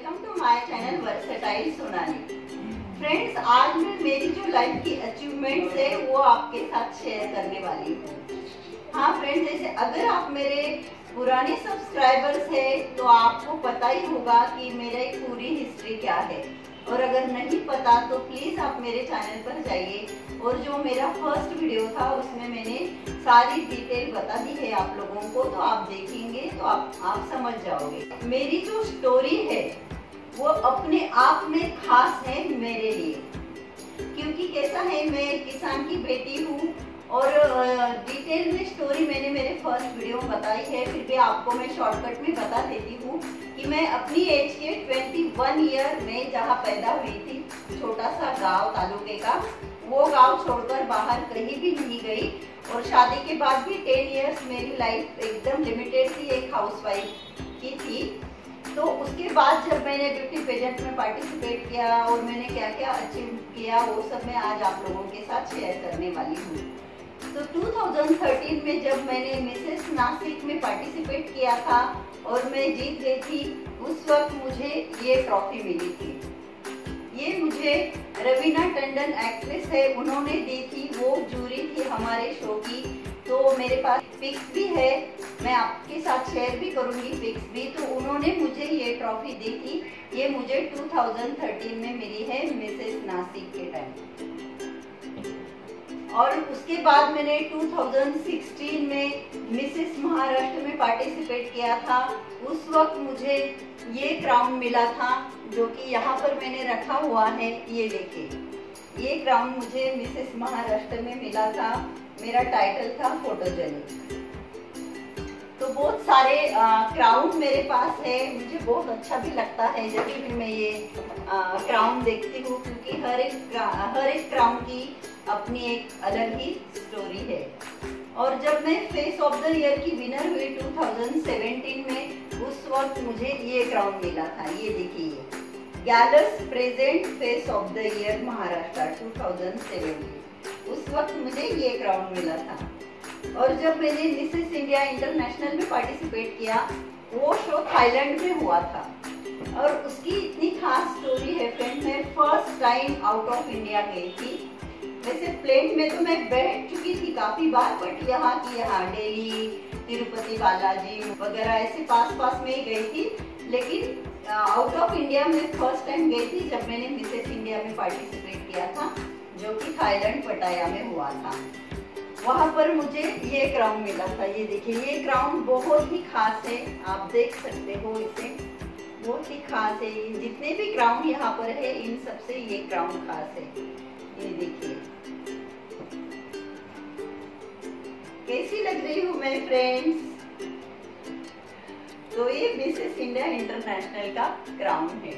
Welcome to my channel versatile Sonali. Friends, आज मैं मेरी जो लाइफ की अचीवमेंट्स है वो आपके साथ शेयर करने वाली हूँ। हाँ फ्रेंड्स, जैसे अगर आप मेरे पुराने सब्सक्राइबर्स हैं तो आपको पता ही होगा कि मेरी पूरी हिस्ट्री क्या है, और अगर नहीं पता तो प्लीज आप मेरे चैनल पर जाइए, और जो मेरा फर्स्ट वीडियो था उसमें मैंने सारी डिटेल बता दी है आप लोगों को, तो आप देखेंगे तो आप समझ जाओगे। मेरी जो स्टोरी है वो अपने आप में खास है मेरे लिए, क्योंकि कैसा है, मैं किसान की बेटी हूँ और डिटेल में स्टोरी मैंने मेरे फर्स्ट वीडियो में बताई है। फिर भी आपको मैं शॉर्टकट में बता देती हूँ कि मैं अपनी एज के 21 ईयर में जहाँ पैदा हुई थी, छोटा सा गांव तालुके का, वो गांव छोड़कर बाहर कहीं भी नहीं गई, और शादी के बाद भी 10 इयर्स मेरी लाइफ एकदम लिमिटेड थी, एक हाउसवाइफ की थी। तो उसके बाद जब मैंने ब्यूटी पेजेंट में पार्टिसिपेट किया और मैंने क्या क्या अचीव किया, वो सब मैं आज आप लोगों के साथ शेयर करने वाली हूँ। तो 2013 में जब मैंने मिसेस नासिक में पार्टिसिपेट किया था और मैं जीत गई थी, उस वक्त मुझे ये ट्रॉफी मिली थी। ये मुझे रवीना टंडन एक्ट्रेस है, उन्होंने दी थी, वो जूरी थी हमारे शो की। तो मेरे पास पिक्स भी है, मैं आपके साथ शेयर भी करूंगी पिक्स भी। तो उन्होंने मुझे ये ट्रॉफी दी थी, ये मुझे 2013 में मिली है मिसेस नासिक के टाइम। और उसके बाद मैंने 2016 में मिसेस महाराष्ट्र में पार्टिसिपेट किया था। उस वक्त मुझे ये क्राउन मिला था, जो कि यहाँ पर मैंने रखा हुआ है, ये देखिए, ये क्राउन मुझे मिसेस महाराष्ट्र में मिला था। मेरा टाइटल था फोटोजेनिक। तो बहुत सारे क्राउन मेरे पास है, मुझे बहुत अच्छा भी लगता है जब भी मैं ये क्राउन देखती हूँ, क्योंकि हर एक क्राउन की अपनी एक अलग ही स्टोरी है। और जब मैं फेस ऑफ द ईयर की विनर हुई 2017 में, उस वक्त मुझे ये क्राउन मिला था, ये देखिए, गैलर्स present face of the year Maharashtra 2017। उस वक्त मुझे ये क्राउन मिला था। और जब मैंने मिसेस इंडिया इंटरनेशनल में पार्टिसिपेट किया, वो शो थाईलैंड में हुआ था, और उसकी इतनी खास स्टोरी है फ्रेंड। मैं first time out of India गई थी। वैसे प्लेन में तो मैं बैठ चुकी थी काफी बार, बट यहाँ दिल्ली, तिरुपति बालाजी वगैरह ऐसे पास में ही गई थी, लेकिन आउट ऑफ इंडिया में फर्स्ट टाइम गई थी जब मैंने मिसेस इंडिया में पार्टिसिपेट किया था, जो कि थाईलैंड पटाया में हुआ था। वहां पर मुझे ये क्राउन मिला था, ये देखिए, ये क्राउन बहुत ही खास है, आप देख सकते हो इसे, बहुत ही खास है। जितने भी क्राउन यहाँ पर है, इन सबसे ये क्राउन खास है। ये देखिए कैसी लग रही हूँ मैं फ्रेंड्स। तो ये मिसेस इंडिया इंटरनेशनल का क्राउन है।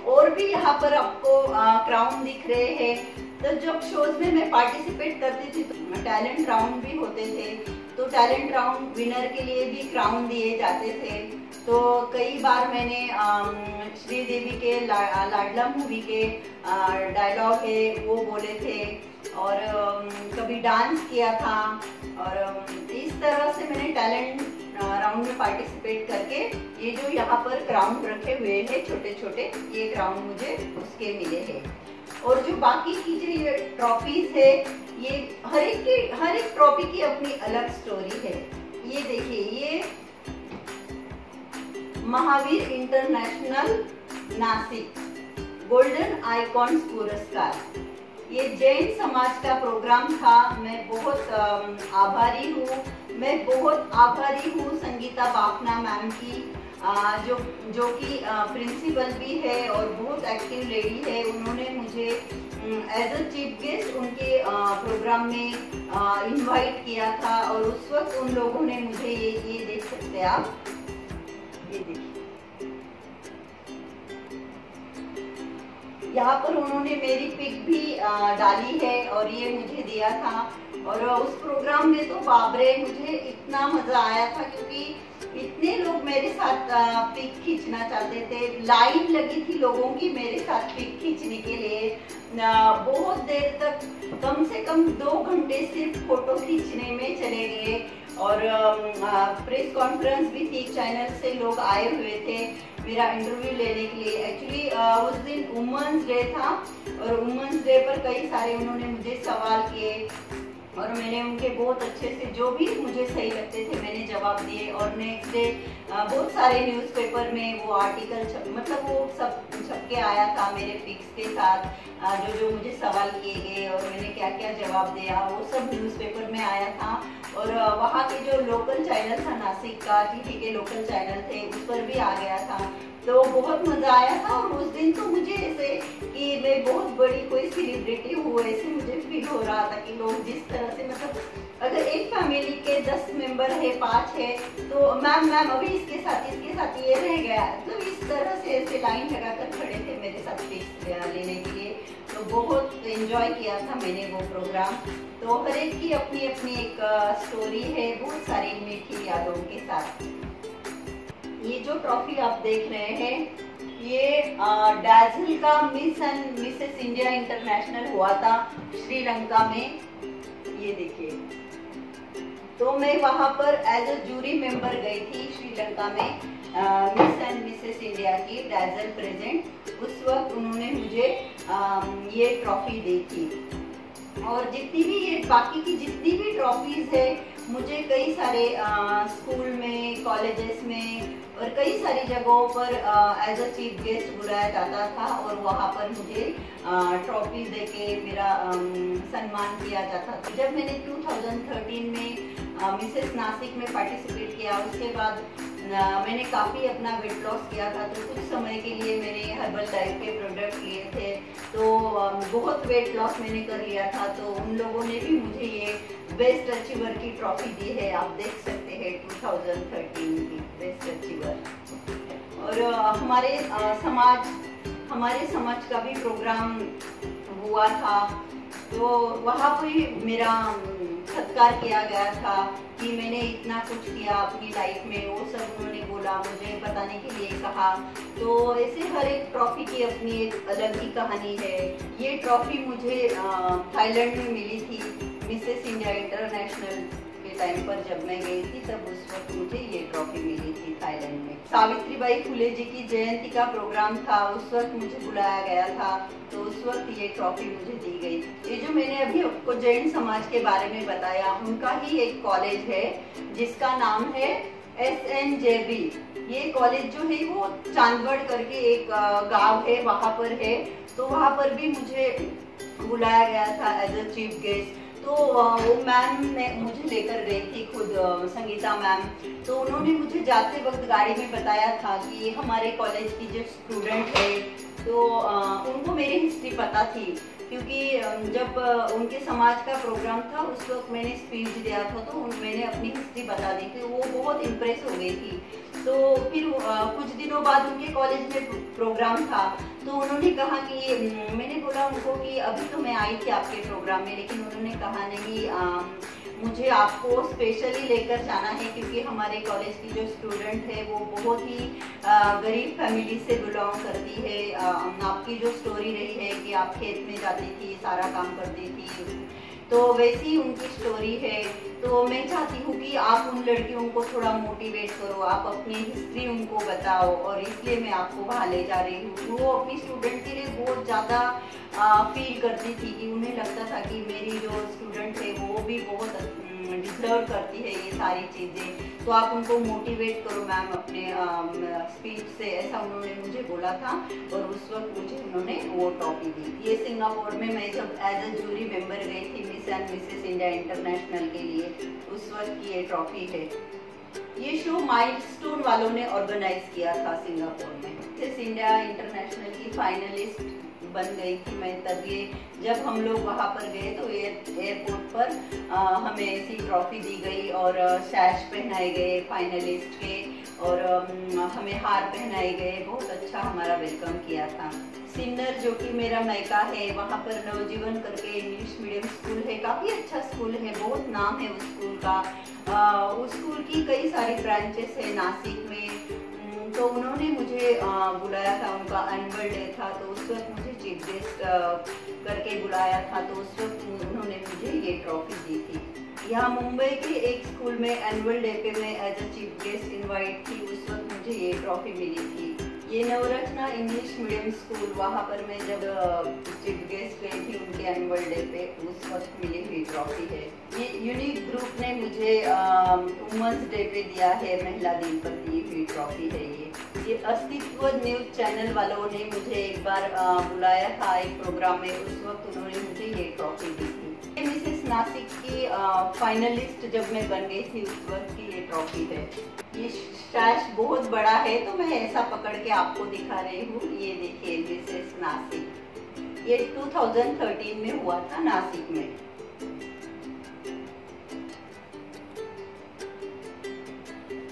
और भी यहाँ पर आपको क्राउन दिख रहे हैं। तो जब शोज में मैं पार्टिसिपेट करती थी तो टैलेंट राउंड भी होते थे, तो टैलेंट राउंड विनर के लिए भी क्राउन दिए जाते थे। तो कई बार मैंने श्रीदेवी के लाडला मूवी के डायलॉग है वो बोले थे, और कभी डांस किया था, और इस तरह से मैंने टैलेंट राउंड में पार्टिसिपेट करके ये जो यहाँ पर क्राउन रखे हुए हैं छोटे छोटे, ये क्राउन मुझे उसके मिले हैं। और जो बाकी की जो ये ट्रॉफीज है, ये हर एक ट्रॉफी की अपनी अलग स्टोरी है। ये देखिए, ये Mahavir international Nashik golden icons पुरस्कार, ये जैन समाज का प्रोग्राम था। मैं बहुत आभारी हूँ, मैं बहुत आभारी हूँ संगीता बाफना मैम की, जो कि प्रिंसिपल भी है और बहुत एक्टिव लेडी है। उन्होंने मुझे एज अ चीफ गेस्ट उनके प्रोग्राम में इनवाइट किया था, और उस वक्त उन लोगों ने मुझे ये देख सकते हैं आप, ये देखिए, यहाँ पर उन्होंने मेरी पिक भी डाली है और ये मुझे दिया था। और उस प्रोग्राम में तो बाबरे, मुझे इतना मजा आया था, क्योंकि इतने लोग मेरे साथ पिक खींचना चाहते थे। लाइन लगी थी लोगों की मेरे साथ पिक खींचने के लिए। बहुत देर तक, कम से कम 2 घंटे सिर्फ फोटो खींचने में चले गए। और प्रेस कॉन्फ्रेंस भी थी, चैनल से लोग आए हुए थे मेरा इंटरव्यू लेने के लिए। एक्चुअली उस दिन वुमेन्स डे था और वुमेन्स डे पर कई सारे उन्होंने मुझे सवाल किए और मैंने उनके बहुत अच्छे से जो भी मुझे सही लगते थे मैंने जवाब दिए। और नेक्स्ट डे बहुत सारे न्यूज़पेपर में वो आर्टिकल मतलब वो सब छप के आया था मेरे पिक्स के साथ, जो मुझे सवाल किए गए और मैंने क्या क्या जवाब दिया वो सब न्यूज़पेपर में आया था। और वहाँ के जो लोकल चैनल था, नासिक का टीवी के लोकल चैनल थे, उस पर भी आ गया था। तो बहुत मजा आया था। और उस दिन तो मुझे ऐसे कि मैं बहुत बड़ी कोई सेलिब्रिटी हूँ ऐसे मुझे फील हो रहा था कि लोग जिस तरह से, मतलब अगर एक फैमिली के 10 मेंबर है, 5 है, तो मैम अभी इसके साथ ये रह गया, तो इस तरह से ऐसे लाइन लगाकर खड़े थे मेरे साथ पिक्स लेने के लिए। तो बहुत एंजॉय किया था मैंने वो प्रोग्राम। तो हर एक की अपनी अपनी एक स्टोरी है, बहुत सारी मीठी यादों के साथ। ये जो ट्रॉफी आप देख रहे हैं ये डैज़ल का miss and Mrs India international हुआ था श्रीलंका में, ये देखिए। तो मैं वहां पर एज अ जूरी मेंबर गई थी श्रीलंका में मिस एंड मिसेस इंडिया की, डैज़ल प्रेजेंट। उस वक्त उन्होंने मुझे ये ट्रॉफी दी थी। और जितनी भी ये बाकी की जितनी भी ट्रॉफीज है, मुझे कई सारे स्कूल में, कॉलेजेस में और कई सारी जगहों पर एज अ चीफ गेस्ट बुलाया जाता था और वहाँ पर मुझे ट्रॉफीज देके मेरा सम्मान किया जाता था। जब मैंने 2013 में मिसेस नासिक में पार्टिसिपेट किया, उसके बाद मैंने काफ़ी अपना वेट लॉस किया था। तो कुछ समय के लिए मैंने हर्बल लाइफ के प्रोडक्ट लिए थे, तो बहुत वेट लॉस मैंने कर लिया था। तो उन लोगों ने भी मुझे ये बेस्ट अचीवर की ट्रॉफी दी है, आप देख सकते हैं 2013 की बेस्ट अचीवर। और हमारे समाज का भी प्रोग्राम हुआ था, तो वहाँ पर मेरा सत्कार किया गया था कि मैंने इतना कुछ किया अपनी लाइफ में, वो सब उन्होंने बोला, मुझे बताने के लिए कहा। तो ऐसे हर एक ट्रॉफी की अपनी एक अलग ही कहानी है। ये ट्रॉफी मुझे थाईलैंड में मिली थी मिसेस इंडिया इंटरनेशनल के टाइम पर, जब मैं गई थी तब उस वक्त मुझे ये ट्रॉफी मिली थी थाईलैंड में। सावित्रीबाई फुले जी की जयंती का प्रोग्राम था, उस वक्त मुझे बुलाया गया था, तो उस वक्त ये ट्रॉफी मुझे दी गई। ये जो मैंने अभी आपको जैन समाज के बारे में बताया, उनका ही एक कॉलेज है जिसका नाम है SNJB। ये कॉलेज जो है वो चांदवड़ करके एक गांव है, वहाँ पर है। तो वहाँ पर भी मुझे बुलाया गया था एज अ चीफ गेस्ट। तो वो मैम ने मुझे लेकर गई थी खुद, संगीता मैम। तो उन्होंने मुझे जाते वक्त गाड़ी में बताया था कि हमारे कॉलेज की जो स्टूडेंट है, तो उनको मेरी हिस्ट्री पता थी, क्योंकि जब उनके समाज का प्रोग्राम था उस वक्त मैंने स्पीच दिया था, तो मैंने अपनी हिस्ट्री बता दी थी। वो बहुत इम्प्रेस हो गई थी। तो फिर कुछ दिनों बाद उनके कॉलेज में प्रोग्राम था, तो उन्होंने कहा कि मैंने बोला उनको कि अभी तो मैं आई थी आपके प्रोग्राम में, लेकिन उन्होंने कहा नहीं, मुझे आपको स्पेशली लेकर जाना है, क्योंकि हमारे कॉलेज की जो स्टूडेंट है वो बहुत ही गरीब फैमिली से बिलोंग करती है। आपकी जो स्टोरी रही है कि आप खेत में जाती थी, सारा काम करती थी, तो वैसी उनकी स्टोरी है। तो मैं चाहती हूँ कि आप उन लड़कियों को थोड़ा मोटिवेट करो, आप अपनी हिस्ट्री उनको बताओ, और इसलिए मैं आपको वहाँ ले जा रही हूँ। वो अपनी स्टूडेंट के लिए बहुत ज़्यादा फील करती थी कि उन्हें लगता था कि मेरी जो स्टूडेंट है वो भी बहुत डिजर्व करती है ये सारी चीज़ें। तो आप उनको मोटिवेट करो मैम अपने स्पीच से, ऐसा उन्होंने मुझे बोला था। और उस वक्त मुझे उन्होंने वो ट्रॉफी दी। ये सिंगापुर में मैं जब एज अ जूरी मेंबर गई थी miss and Mrs India international के लिए, उस वक्त की ये ट्रॉफी है। ये शो माइलस्टोन वालों ने ऑर्गेनाइज किया था सिंगापुर में। मिसेस इंडिया इंटरनेशनल की फाइनलिस्ट बन गई थी मैं तब। ये जब हम लोग वहाँ पर गए तो एयरपोर्ट पर हमें ऐसी ट्रॉफी दी गई और सैश पहनाए गए फाइनलिस्ट के, और हमें हार पहनाए गए। बहुत अच्छा हमारा वेलकम किया था। सिन्नर जो कि मेरा मायका है, वहाँ पर नवजीवन करके इंग्लिश मीडियम स्कूल है, काफ़ी अच्छा स्कूल है, बहुत नाम है उस स्कूल का। उस स्कूल की कई सारी ब्रांचेस है नासिक में। तो उन्होंने मुझे बुलाया था, उनका एनुअल डे था, तो उस वक्त मुझे चीफ गेस्ट करके बुलाया था। तो उस वक्त उन्होंने मुझे ये ट्रॉफी दी थी। यहाँ मुंबई के एक स्कूल में एनुअल डे पे मैं as a chief guest invite थी। उस वक्त मुझे ये ट्रॉफी मिली थी। ये नवरत्ना इंग्लिश मीडियम स्कूल, वहाँ पर मैं जब चीफ गेस्ट गई थी उनके एनुअल डे पे, उस वक्त मिली हुई ट्रॉफी है। ये यूनिक ग्रुप ने मुझे वुमेंस डे पे दिया है, महिला दिन पर दी हुई ट्रॉफी है ये अस्तित्व न्यूज चैनल वालों ने मुझे एक बार बुलाया था एक प्रोग्राम में, उस वक्त उन्होंने मुझे ये ट्रॉफी दी थी। मिसेस नासिक की फाइनलिस्ट जब मैं बन गई थी उस वक्त की ये ट्रॉफी है। ये स्टैश बहुत बड़ा है तो मैं ऐसा पकड़ के आपको दिखा रही हूँ। ये देखिए मिसेस नासिक, ये 2013 में हुआ था नासिक में।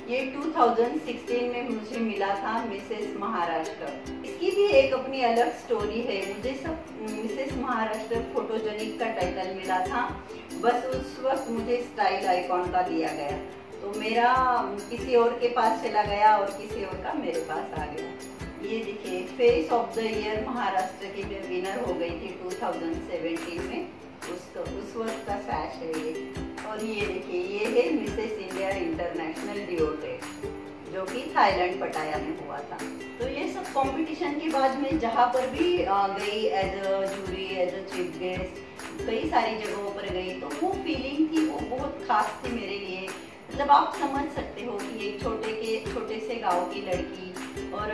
ये 2016 में मुझे मिला था मिसेस महाराष्ट्र। इसकी भी एक अपनी अलग स्टोरी है। मुझे सब मिसेस महाराष्ट्र फोटोजेनिक का टाइटल मिला था, बस उस वक्त मुझे स्टाइल आइकॉन का दिया गया, तो मेरा किसी और के पास चला गया और किसी और का मेरे पास आ गया। ये देखिए face of the year Maharashtra की मैं विनर हो गई थी 2017 में, उस वक्त का सैश है ये। और ये देखिए ये है मिसेस इंडिया इंटरनेशनल डिओ डे, जो कि थाईलैंड पटाया में हुआ था। तो ये सब कंपटीशन के बाद मैं जहाँ पर भी गई as a jury, as a chief guest, कई सारी जगहों पर गई, तो वो फीलिंग थी वो बहुत खास थी मेरे लिए। मतलब आप समझ सकते हो कि एक छोटे से गांव की लड़की, और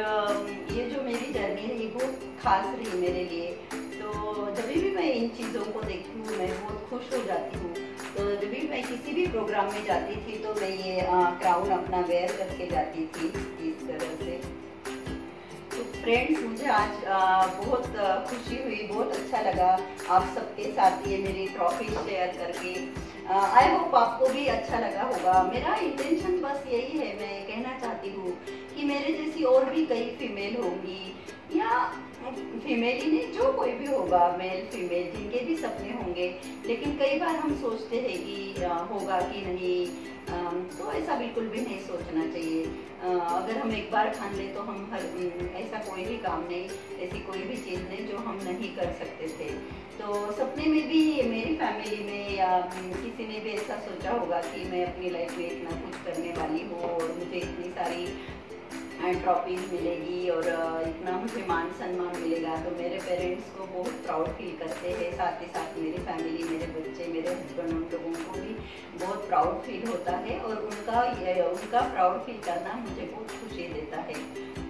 ये जो मेरी जर्नी रही बहुत खास रही मेरे लिए। तो जब भी मैं इन चीज़ों को देखती हूँ मैं बहुत खुश हो जाती हूँ। तो जब भी मैं किसी भी प्रोग्राम में जाती थी तो मैं ये क्राउन अपना वेयर करके जाती थी इस तरह से। तो फ्रेंड्स मुझे आज बहुत खुशी हुई, बहुत अच्छा लगा आप सबके साथ ये मेरी ट्रॉफी शेयर करके। आई होप आपको भी अच्छा लगा होगा। मेरा इंटेंशन बस यही है, मैं कहना चाहती हूँ कि मेरे जैसी और भी कई फीमेल होंगी, या फीमेल ही नहीं, जो कोई भी होगा, मेल फीमेल, जिनके भी सपने होंगे, लेकिन कई बार हम सोचते हैं कि होगा कि नहीं, तो ऐसा बिल्कुल भी नहीं सोचना चाहिए। अगर हम एक बार ठान ले तो हम ऐसा कोई भी काम नहीं, ऐसी कोई भी चीज़ नहीं जो हम नहीं कर सकते थे। तो सपने में भी मेरी फैमिली में या किसी ने भी ऐसा सोचा होगा कि मैं अपनी लाइफ में इतना कुछ करने वाली हूँ और मुझे इतनी सारी ट्रॉफीज मिलेगी और इतना मुझे मान सम्मान मिलेगा, तो मेरे पेरेंट्स को बहुत प्राउड फील करते हैं। साथ ही साथ मेरी फैमिली, मेरे बच्चे, मेरे हस्बैंड, उन लोगों को भी बहुत प्राउड फील होता है, और उनका प्राउड फील करना मुझे बहुत खुशी देता है।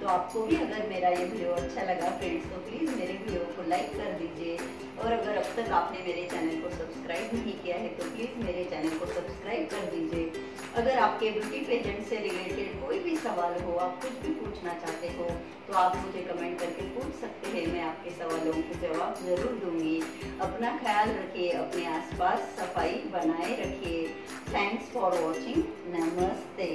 तो आपको भी अगर मेरा ये वीडियो अच्छा लगा फ्रेंड्स, तो प्लीज़ मेरे वीडियो को लाइक कर दीजिए, और अगर अब तक आपने मेरे चैनल को सब्सक्राइब नहीं किया है तो प्लीज़ मेरे चैनल को सब्सक्राइब कर दीजिए। अगर आपके ब्यूटी पेजेंट से रिलेटेड कोई भी सवाल हो, आप कुछ भी पूछना चाहते हो, तो आप मुझे कमेंट करके पूछ सकते हैं। मैं आपके सवालों के जवाब ज़रूर दूंगी। अपना ख्याल रखिए, अपने आसपास सफाई बनाए रखिए। Thanks for watching. नमस्ते।